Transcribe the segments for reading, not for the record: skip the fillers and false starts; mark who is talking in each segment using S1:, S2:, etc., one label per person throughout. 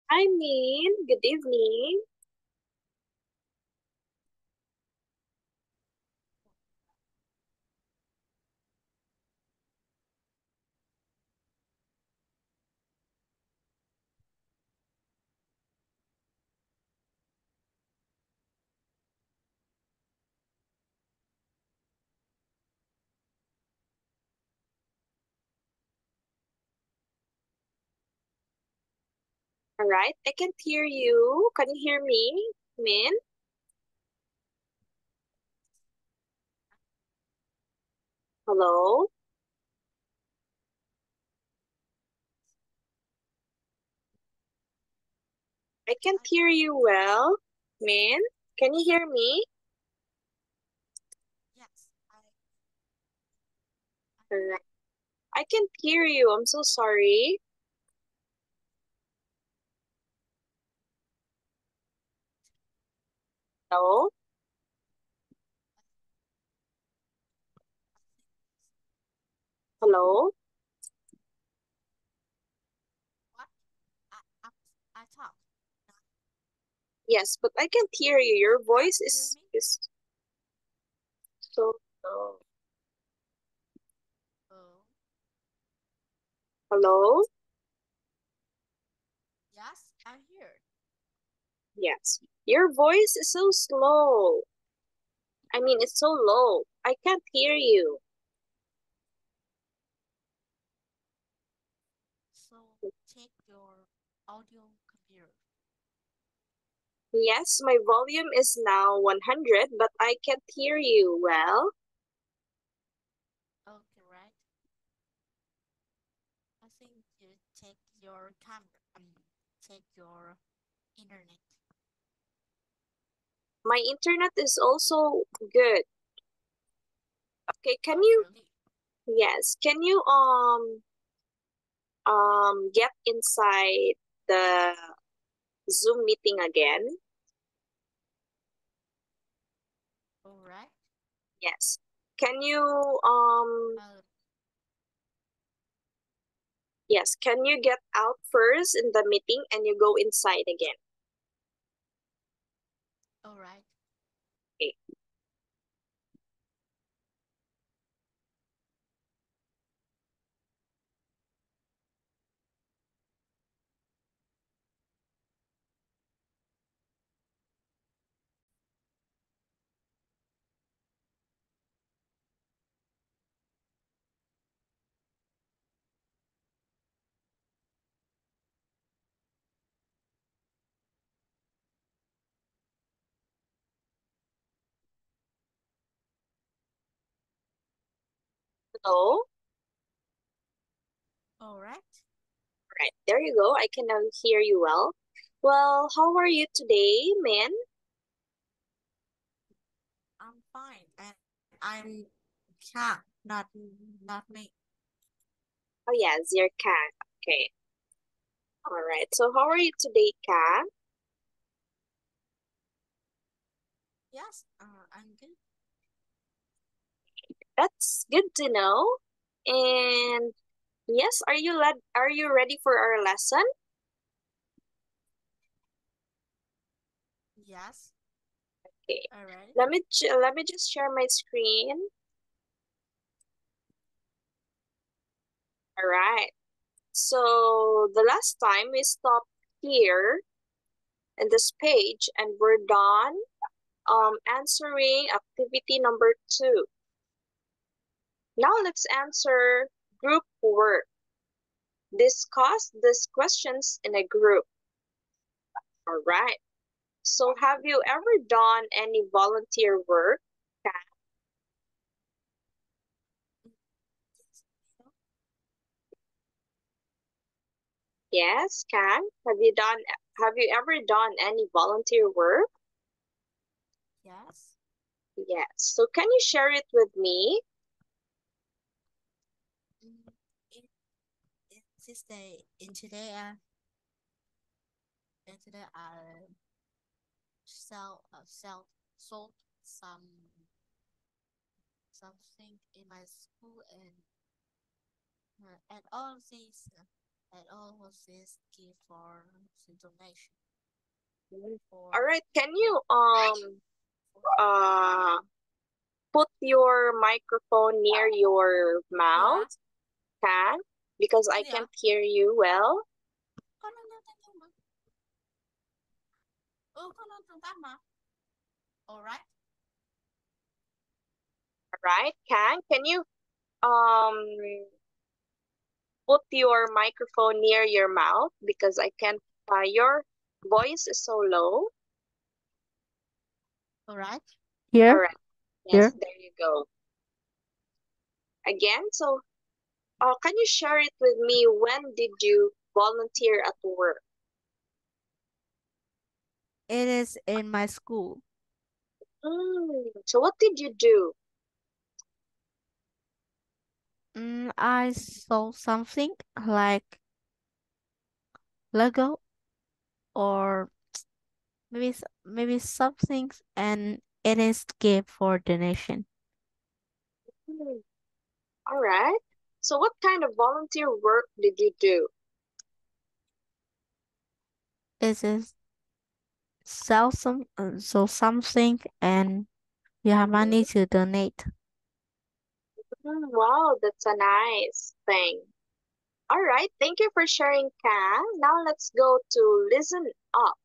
S1: Hi, Min. Good evening. All right, I can't hear you. Can you hear me, Min? Hello? I can't hear you well. Min, can you hear me?
S2: Yes,
S1: All right. I can't hear you. I'm so sorry. Hello? Hello?
S2: what? I, I talk.
S1: Yes, but I can't hear you. Your
S2: Now
S1: voice
S2: you hear me?
S1: is so low.
S2: Oh,
S1: Hello?
S2: yes, I'm here.
S1: Yes. Your voice is so slow. I mean, it's so low. I can't hear you.
S2: So check your audio computer.
S1: Yes, my volume is now 100, but I can't hear you well.
S2: Okay, right? I think you check your camera. Check your internet.
S1: My internet is also good. Okay, can
S2: Oh,
S1: you,
S2: really?
S1: yes, can you get inside the Zoom meeting again?
S2: All right.
S1: Yes. Can you
S2: Uh,
S1: yes, can you get out first in the meeting and you go inside again?
S2: all right.
S1: Okay. Hello?
S2: All right.
S1: Right, there you go. I can now hear you well. Well, how are you today, man?
S2: I'm fine, and I'm Khang, not me.
S1: Oh yes, you're Kang. Okay. All right. So how are you today, Kang?
S2: Yes, I'm good.
S1: That's good to know. And yes, are you ready for our lesson?
S2: Yes.
S1: Okay.
S2: All right.
S1: Let me just share my screen. All right. So the last time we stopped here in this page and we're done answering activity number 2. Now let's answer group work. Discuss these questions in a group. All right. So have you ever done any volunteer work? Yes, Can. Have you ever done any volunteer work?
S2: Yes.
S1: Yes. So can you share it with me?
S2: Mm, in, in this day, in today, I sold something in my school and all these. and all of this give for the donation
S1: All
S2: for
S1: right, can you put your microphone near your
S2: yeah.
S1: mouth, Khang? Because I
S2: Yeah.
S1: can't hear you well.
S2: Con nói tiếng Trung mà. Con nói tiếng Pháp mà. Alright.
S1: All right, Khang, can you um put your microphone near your mouth because I can't. Your voice is so low.
S2: Alright.
S1: All
S2: Here.
S1: right. Yes,
S2: Here.
S1: there you go. Again, so can you share it with me? When did you volunteer at work?
S2: It is in my school.
S1: So what did you do?
S2: I saw something like Lego or maybe something, and it is gift for donation.
S1: Hmm, all right. So what kind of volunteer work did you do?
S2: It is sell something, and you have money to donate.
S1: Wow, that's a nice thing. All right, thank you for sharing, Kang. Now let's go to listen up.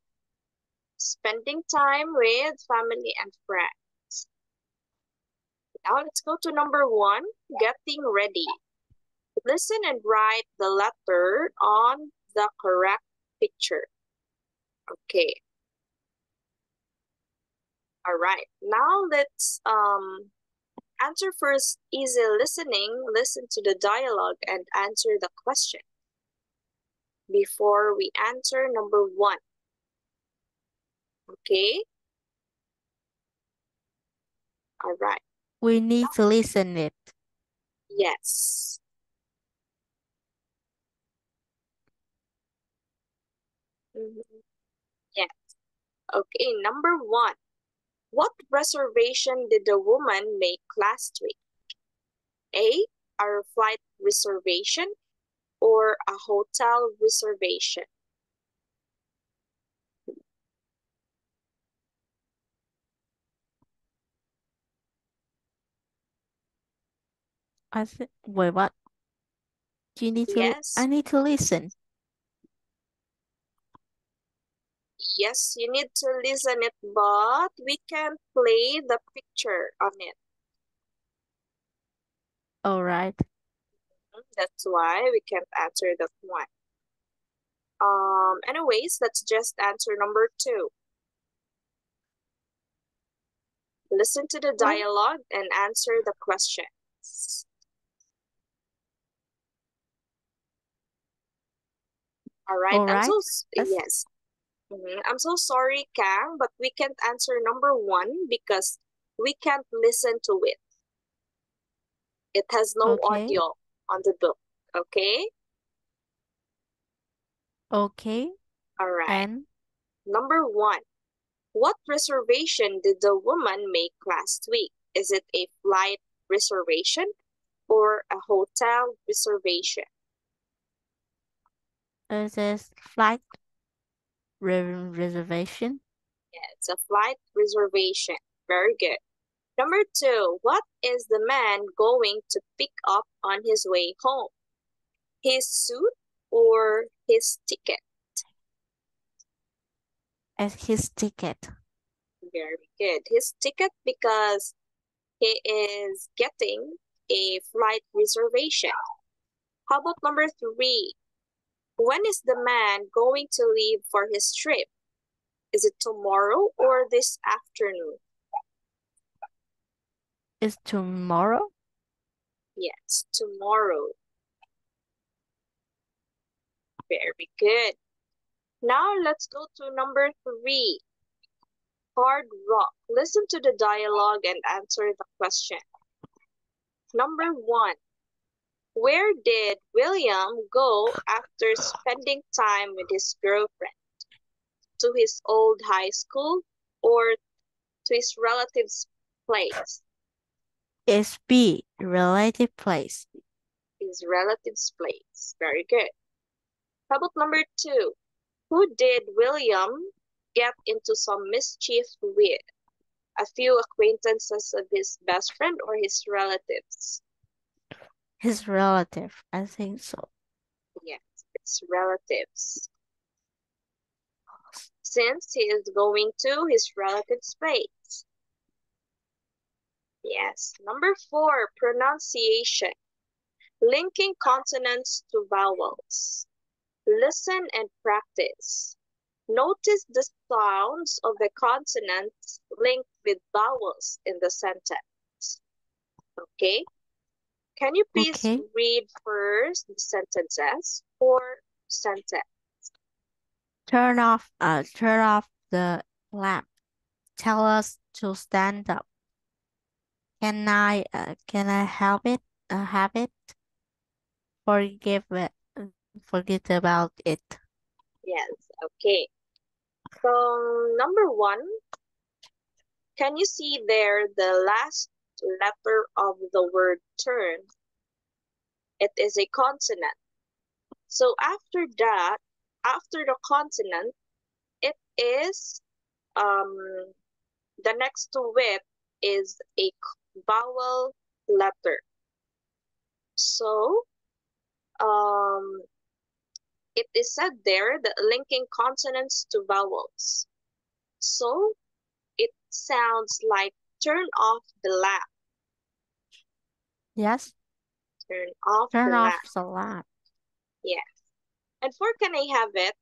S1: Spending time with family and friends. Now let's go to number one, getting ready. Listen and write the letter on the correct picture. Okay. All right. Now let's answer first easy listening. Listen to the dialogue and answer the question before we answer number one. Okay? All right.
S2: We need to listen it.
S1: Yes. Yes. Okay, number one. What reservation did the woman make last week? A, a flight reservation or a hotel reservation?
S2: I said, wait, what? You need to.
S1: Yes.
S2: I need to listen.
S1: Yes, you need to listen it, but we can play the picture on it.
S2: All right.
S1: That's why we can't answer that one. Anyways, let's just answer number two. Listen to the
S2: What?
S1: dialogue and answer the questions. All right.
S2: All right. Yes.
S1: Yes. I'm so sorry, Kang, but we can't answer number one because we can't listen to it. It has no
S2: Okay.
S1: audio on the book. Okay?
S2: Okay.
S1: All right.
S2: And
S1: Number one. What reservation did the woman make last week? Is it a flight reservation or a hotel reservation?
S2: it is flight reservation.
S1: Yeah, it's a flight reservation. Very good. Number two, what is the man going to pick up on his way home? His suit or his ticket?
S2: As his ticket.
S1: Very good. His ticket because he is getting a flight reservation. How about number three? When is the man going to leave for his trip? Is it tomorrow or this afternoon?
S2: Is tomorrow?
S1: Yes, tomorrow. Very good. Now let's go to number three. Hard rock. Listen to the dialogue and answer the question. Number one. Where did William go after spending time with his girlfriend? To his old high school or to his relative's place?
S2: Is B relative place.
S1: His relative's place. Very good. How about number 2? Who did William get into some mischief with? A few acquaintances of his best friend or his relatives?
S2: His relative, I think so.
S1: Yes, it's relatives. Since he is going to his relative's place. Yes. Number 4, pronunciation. Linking consonants to vowels. Listen and practice. Notice the sounds of the consonants linked with vowels in the sentence. Okay? Can you please
S2: Okay.
S1: read first the sentences or sentence?
S2: Turn off the lamp. Tell us to stand up. Can I help it? Have it? Forgive it. Forget about it.
S1: Yes, okay. So number 1, can you see there the last letter of the word turn? It is a consonant. So after that, after the consonant, it is the next to it is a vowel letter. So it is said there that linking consonants to vowels. So it sounds like turn off the lamp.
S2: Yes.
S1: Turn off the
S2: Turn off
S1: lamp.
S2: the lamp.
S1: Yes. And for can I have it?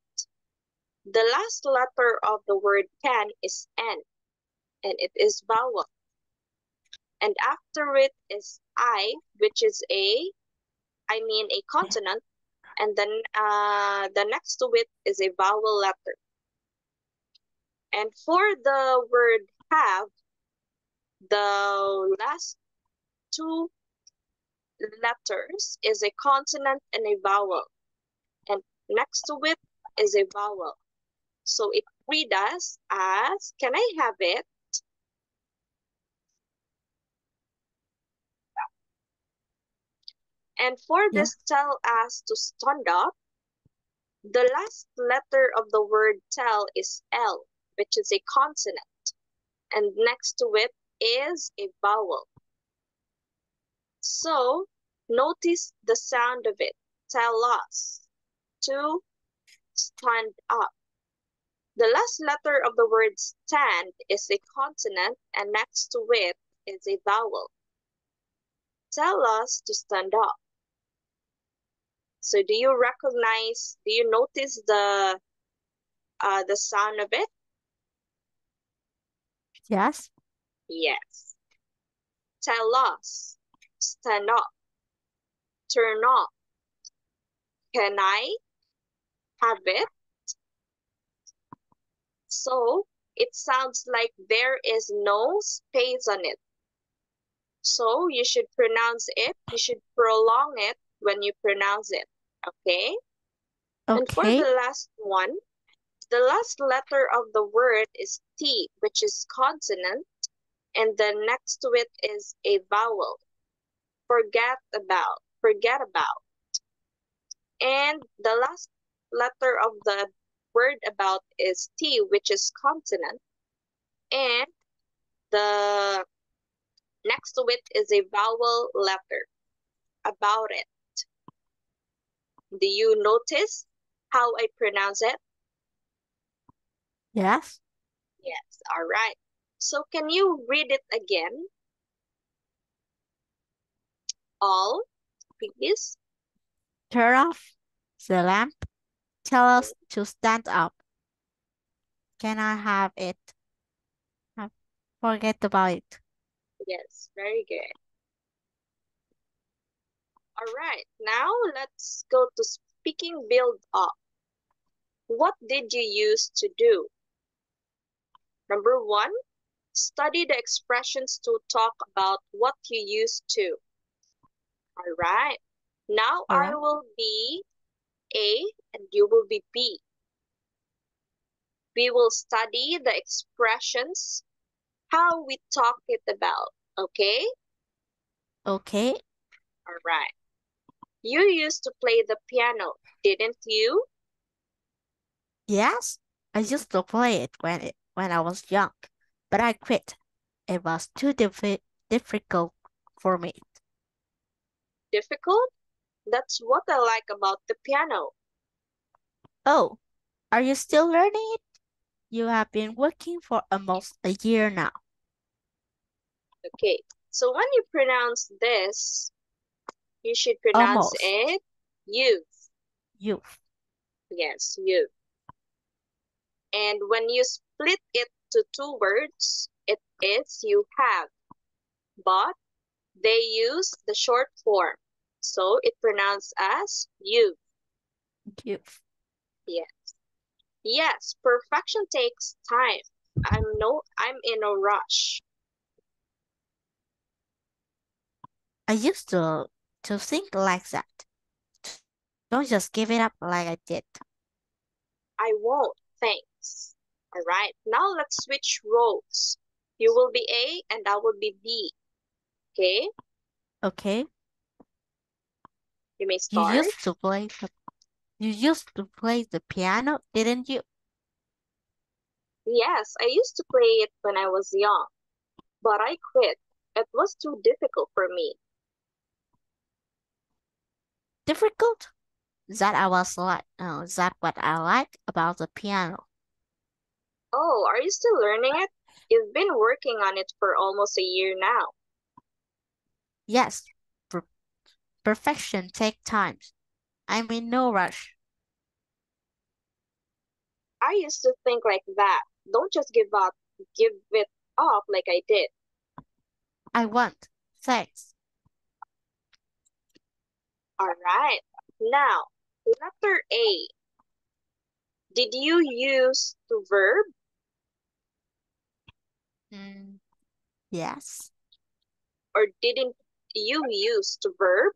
S1: The last letter of the word can is N, and it is vowel. And after it is I, which is a consonant, and then the next to it is a vowel letter. And for the word have, the last 2 letters is a consonant and a vowel, and next to it is a vowel. So it reads as, can I have it? And for
S2: Yeah.
S1: this tell us to stand up, the last letter of the word tell is L, which is a consonant, and next to it is a vowel. So notice the sound of it. Tell us to stand up. The last letter of the word stand is a consonant, and next to it is a vowel. Tell us to stand up. So do you notice the sound of it?
S2: Yes.
S1: Yes. Tell us, stand up, turn off. Can I have it? So it sounds like there is no space on it. So you should pronounce it, you should prolong it when you pronounce it, okay? And for
S2: Okay.
S1: the last one, the last letter of the word is T, which is consonant, and then next to it is a vowel. Forget about. And the last letter of the word about is T, which is consonant, and the next to it is a vowel letter. About it. Do you notice how I pronounce it?
S2: Yes.
S1: Yes, all right. So can you read it again? All, please.
S2: Turn off the lamp. Tell us to stand up. Can I have it? Forget about it.
S1: Yes, very good. All right, now let's go to speaking build up. What did you use to do? Number 1, study the expressions to talk about what you used to. All right. Now
S2: All
S1: I
S2: right.
S1: will be A and you will be B. We will study the expressions, how we talk it about, okay?
S2: Okay.
S1: All right. You used to play the piano, didn't you?
S2: Yes, I used to play it when I was young, but I quit. It was too difficult for me.
S1: Difficult? That's what I like about the piano.
S2: Oh, are you still learning it? You have been working for almost a year now.
S1: Okay, so when you pronounce this, you should pronounce
S2: Almost.
S1: it youth.
S2: Youth.
S1: Yes, youth. And when you split it to two words, it is you have. But they use the short form, so it pronounced as youth.
S2: Youth.
S1: Yes. Yes, perfection takes time. I'm in a rush.
S2: I used to think like that. Don't just give it up like I did.
S1: I won't, thanks. All right, now let's switch roles. You will be A and I will be B. Okay,
S2: Okay?
S1: you may
S2: You
S1: start.
S2: used to play you used to play the piano, didn't you?
S1: Yes, I used to play it when I was young, but I quit. It was too difficult for me.
S2: Difficult? That what I like about the piano.
S1: Oh, are you still learning it? You've been working on it for almost a year now.
S2: Yes, per perfection take time. I'm in no rush.
S1: I used to think like that. Don't just give it up like I did.
S2: I want. Thanks.
S1: All right. Now, letter A. Did you use the verb
S2: Mm, yes.
S1: or didn't you use the verb?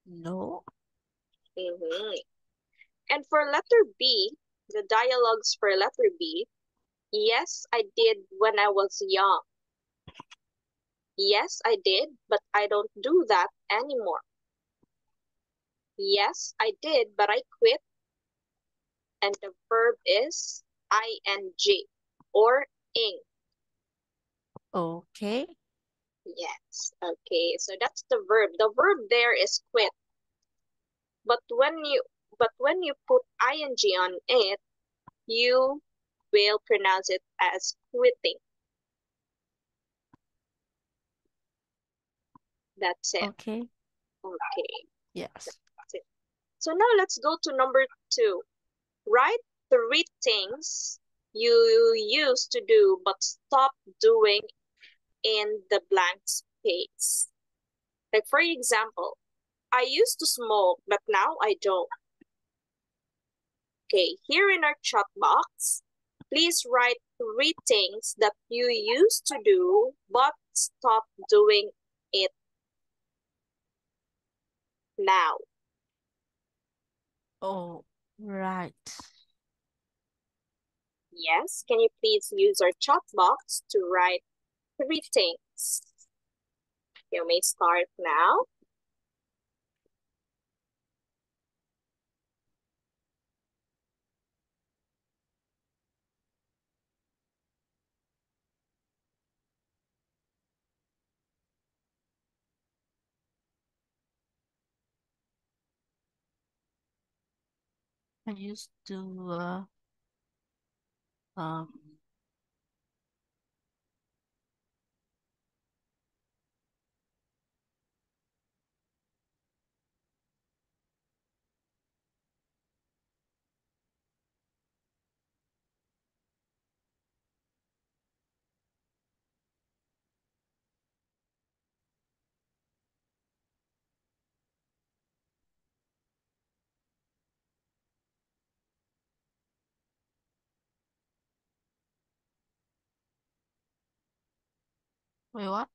S2: No.
S1: hmm And for letter B, the dialogues for letter B, yes, I did when I was young. Yes, I did, but I don't do that anymore. Yes, I did, but I quit. And the verb is ing or ing.
S2: Okay.
S1: Yes. Okay. So that's the verb. The verb there is quit. But when you put ing on it, you will pronounce it as quitting. That's it.
S2: Okay.
S1: Okay.
S2: Yes.
S1: That's it. So now let's go to number 2. Write 3 things you used to do but stop doing in the blank space. Like for example, I used to smoke, but now I don't. Okay, here in our chat box, please write 3 things that you used to do but stop doing it now.
S2: Oh, right.
S1: Yes, can you please use our chat box to write 3 things? You may start now.
S2: I used to um wait, what?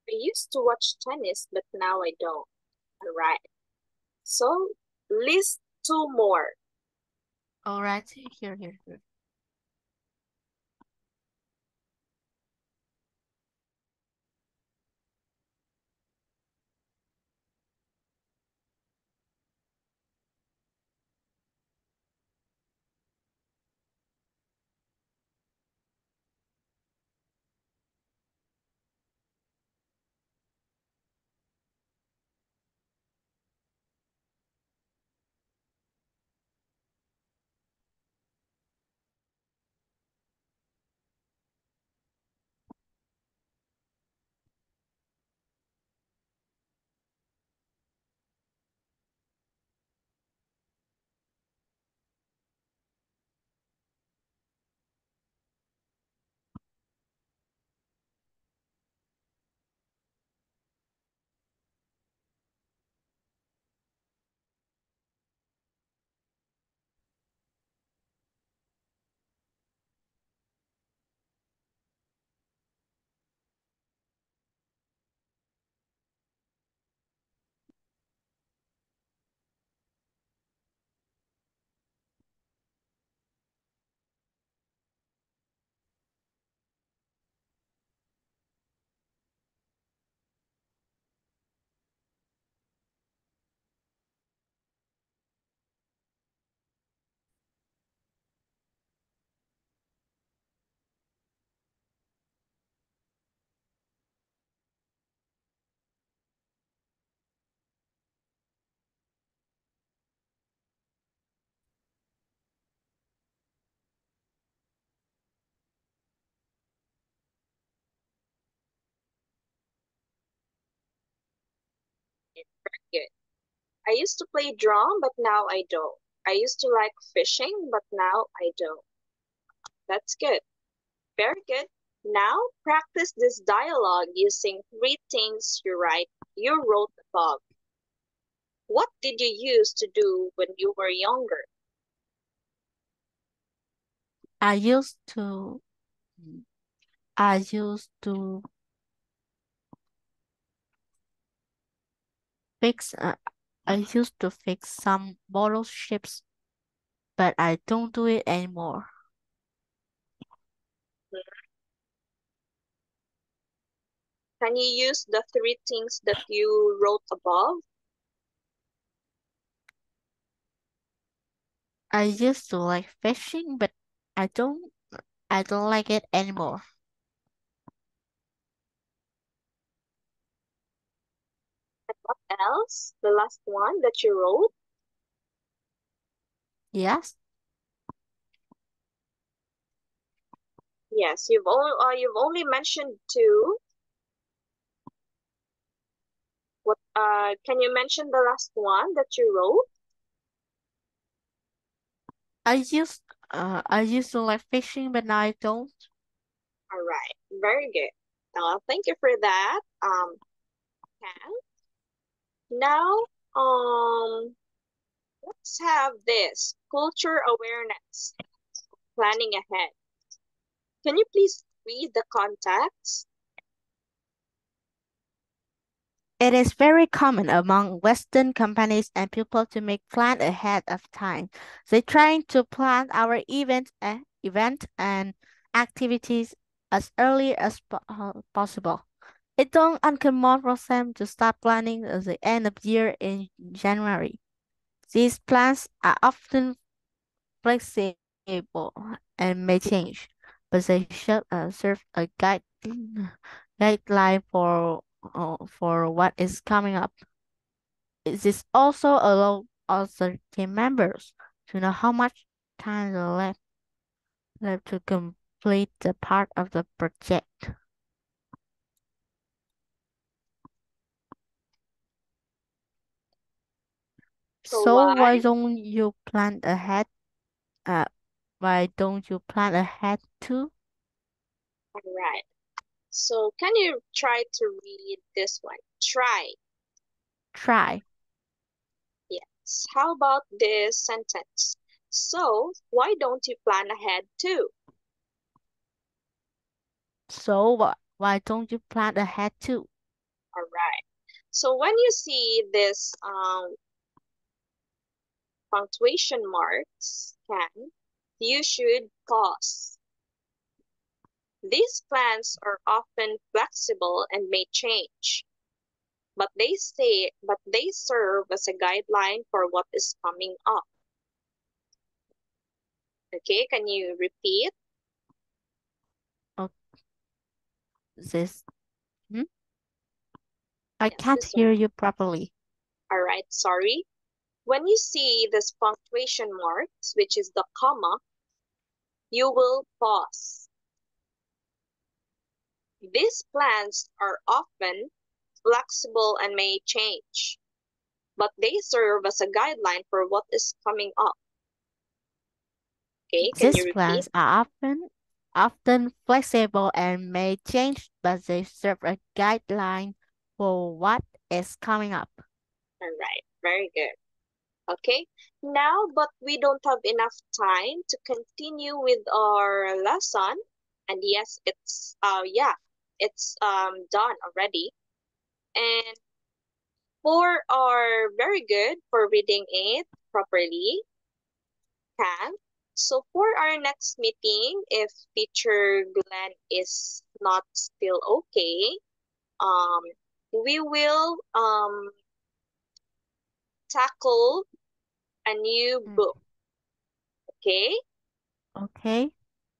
S1: I used to watch tennis, but now I don't. All right. So list 2 more.
S2: All right. Here.
S1: Good. I used to play drum, but now I don't. I used to like fishing, but now I don't. That's good. Very good. Now practice this dialogue using three things you wrote above. What did you use to do when you were younger?
S2: I used to I used to fix I used to fix some bottle ships, but I don't do it anymore.
S1: Can you use the three things that you wrote above?
S2: I used to like fishing, but I don't I don't like it anymore.
S1: And what else? The last one that you wrote?
S2: Yes,
S1: Yes, you've only mentioned two. What can you mention the last one that you wrote?
S2: I used to like fishing, but now I don't.
S1: All right, very good. Thank you for that. Khang. Now, let's have this culture awareness, planning ahead. Can you please read the context?
S2: It is very common among Western companies and people to make plans ahead of time. They trying to plan our event and activities as early as possible. It's not uncommon for them to start planning at the end of year in January. These plans are often flexible and may change, but they should serve a guideline for what is coming up. This also allows other team members to know how much time is left to complete the part of the project.
S1: So
S2: So
S1: why?
S2: Uh, why don't you plan ahead too?
S1: All right. So can you try to read this one? Try.
S2: Try.
S1: Yes. How about this sentence? So why don't you plan ahead too?
S2: So why don't you plan ahead too?
S1: All right. So when you see this punctuation marks, can you should pause. These plans are often flexible and may change, but they serve as a guideline for what is coming up. Okay, can you repeat?
S2: Oh, this. Hmm? I
S1: Yes,
S2: can't
S1: this one.
S2: hear you properly.
S1: All right, sorry. When you see this punctuation marks, which is the comma, you will pause. These plans are often flexible and may change, but they serve as a guideline for what is coming up. Okay, can you
S2: These
S1: repeat?
S2: plans are often flexible and may change, but they serve a guideline for what is coming up.
S1: All right, very good. Okay, now, but we don't have enough time to continue with our lesson. And yes, it's done already. And for our very good for reading it properly, can. So for our next meeting, if teacher Glenn is not still okay, um, we will tackle a new
S2: Mm,
S1: book. Okay?
S2: okay.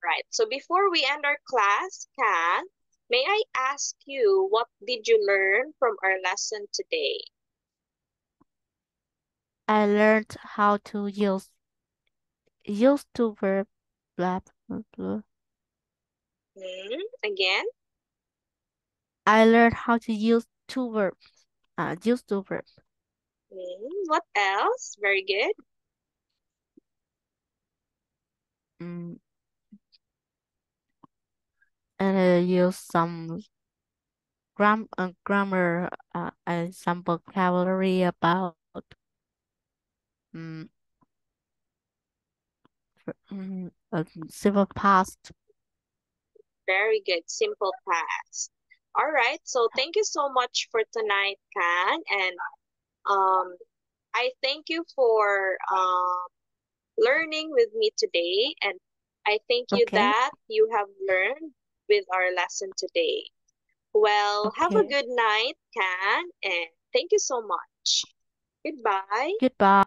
S1: Right. So before we end our class, Can, may I ask you what did you learn from our lesson today?
S2: I learned how to use to verb blah, blah, blah.
S1: Again?
S2: I learned how to use two verbs. used to verb.
S1: What else? Very good.
S2: Mm, and use some grammar and some vocabulary about mm, simple past.
S1: Very good. Simple past. All right. So thank you so much for tonight, Khang. And um, I thank you for learning with me today. And I thank you
S2: Okay.
S1: that you have learned with our lesson today. Well, have a
S2: Okay.
S1: good night, Khang. And thank you so much. Goodbye.
S2: Goodbye.